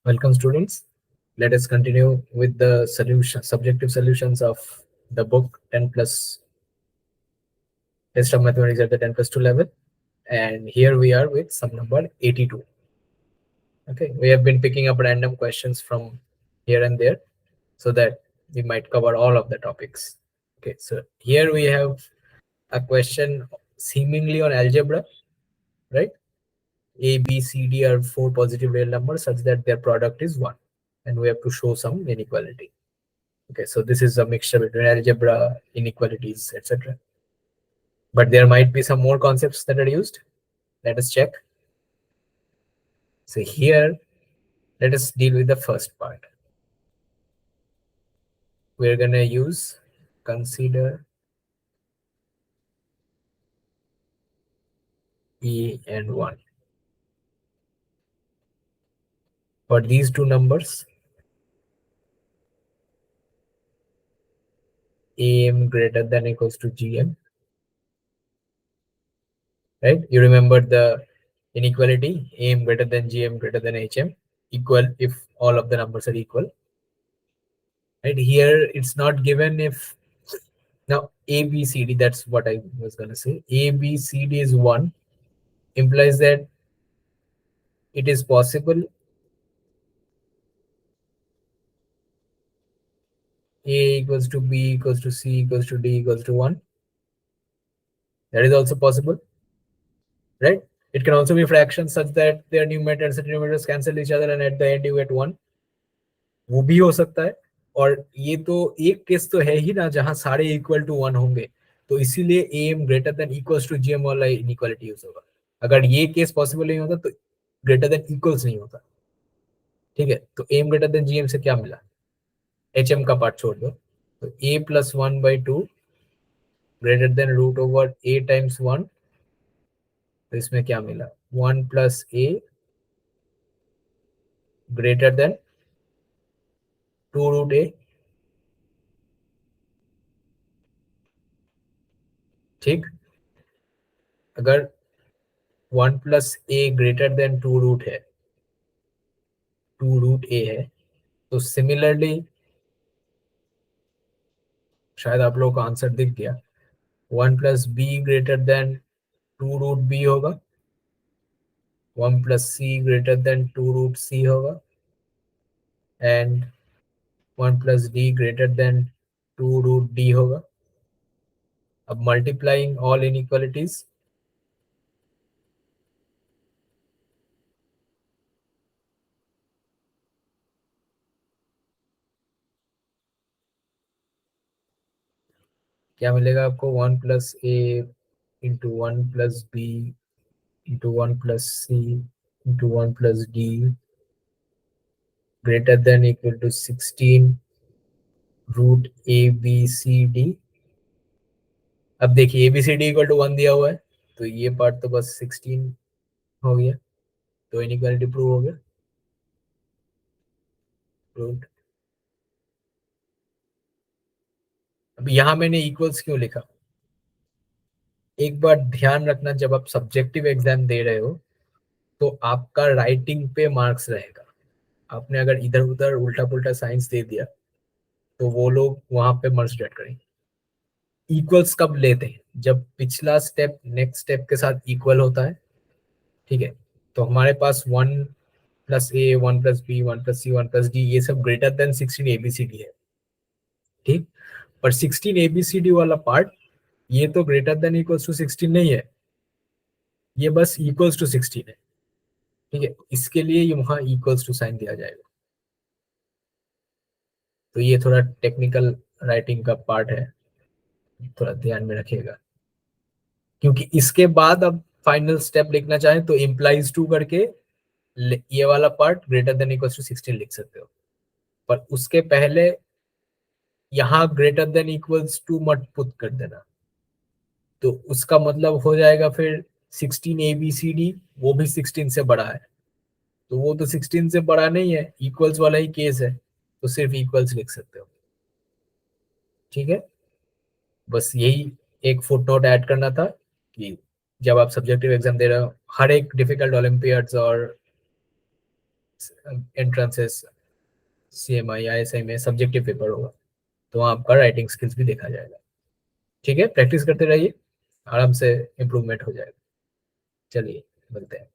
Welcome students. Let us continue with the subjective solutions of the book 10 plus test of mathematics at the 10 plus 2 level. And here we are with sum number 82. Okay, we have been picking up random questions from here and there so that we might cover all of the topics. Okay, so here we have a question seemingly on algebra, right? A, B, C, D are four positive real numbers such that their product is 1. And we have to show some inequality. Okay, so this is a mixture between algebra, inequalities, etc. But there might be some more concepts that are used. Let us check. So here, let us deal with the first part. We're going to use consider E and 1. For these two numbers, AM greater than or equals to GM. Right? You remember the inequality, AM greater than GM greater than HM, equal if all of the numbers are equal. Right? Here, it's not given if now A, B, C, D, that's what I was going to say. A, B, C, D is 1, implies that it is possible A equals to B equals to C equals to D equals to 1. That is also possible, right? It can also be fractions such that their numerators and denominators cancel each other and at the end you get 1. वो भी हो सकता है. और ये तो एक case तो है ही ना जहां सारे इक्वल टू 1 होंगे, तो इसीलिए AM greater than equals to GM वाला इनइक्वालिटी यूज होगा. अगर ये केस पॉसिबल नहीं होता तो ग्रेटर देन इक्वल्स नहीं होता. ठीक है, तो AM ग्रेटर देन GM से क्या मिला? HM का पार्ट छोड़ दो, तो A plus 1/2 greater than root over A times 1. तो इसमें क्या मिला? 1 plus A greater than 2 root A. ठीक, अगर 1 plus A greater than 2 root है, 2 रूट A है, तो सिमिलरली शायद आप लोगों को आंसर दिख गया. 1 plus B greater than 2 root B होगा, 1 plus C greater than 2 root C होगा, and 1 plus D greater than 2 root D होगा. अब मल्टीप्लाइंग ऑल इनइक्वालिटीज, क्या मिलेगा आपको? 1 plus A into 1 plus B into 1 plus C into 1 plus D greater than equal to 16 root A B C D. अब देखिए ABCD equal to 1 दिया हुआ है, तो ये पार्ट तो बस 16 हो गया, तो इनइक्वालिटी प्रूव हो गया. प्रूव्ड. अब यहां मैंने इक्वल्स क्यों लिखा? एक बार ध्यान रखना, जब आप सब्जेक्टिव एग्जाम दे रहे हो तो आपका राइटिंग पे मार्क्स रहेगा. आपने अगर इधर उधर उल्टा पुल्टा साइंस दे दिया तो वो लोग वहां पे मर्ज डेट करेंगे. इक्वल्स कब लेते हैं? जब पिछला स्टेप नेक्स्ट स्टेप के साथ इक्वल होता है. ठीक है, तो हमारे पास 1 plus A 1 plus B 1 plus C 1 plus D ये सब ग्रेटर देन 16 ABCD है. ठीक, पर 16 ABCD वाला पार्ट ये तो ग्रेटर देन इक्वल्स टू 16 नहीं है, ये बस इक्वल्स टू 16 है. ठीक है, इसके लिए वहां इक्वल्स टू साइन दिया जाएगा. तो ये थोड़ा टेक्निकल राइटिंग का पार्ट है, थोड़ा ध्यान में रखिएगा, क्योंकि इसके बाद अब फाइनल स्टेप लिखना चाहें तो इम्प्लाइज टू करके ये वाला part greater than equals to 16 लिख सकते हो. पर उसके पहले यहाँ ग्रेटर देन इक्वल्स टू मत पुट कर देना, तो उसका मतलब हो जाएगा फिर 16 ABCD वो भी 16 से बड़ा है, तो वो तो 16 से बड़ा नहीं है, इक्वल्स वाला ही केस है, तो सिर्फ इक्वल्स लिख सकते हो. ठीक है, बस यही एक फुटनोट ऐड करना था कि जब आप सब्जेक्टिव एग्जाम दे रहे हो, हर एक डिफिकल्ट ओलंपियाड्स और एंट्रेंसेस CMI ISI में सब्जेक्टिव पेपर होगा, तो वहाँ आपका राइटिंग स्किल्स भी देखा जाएगा। ठीक है, प्रैक्टिस करते रहिए, आराम से इम्प्रूवमेंट हो जाएगा। चलिए मिलते हैं।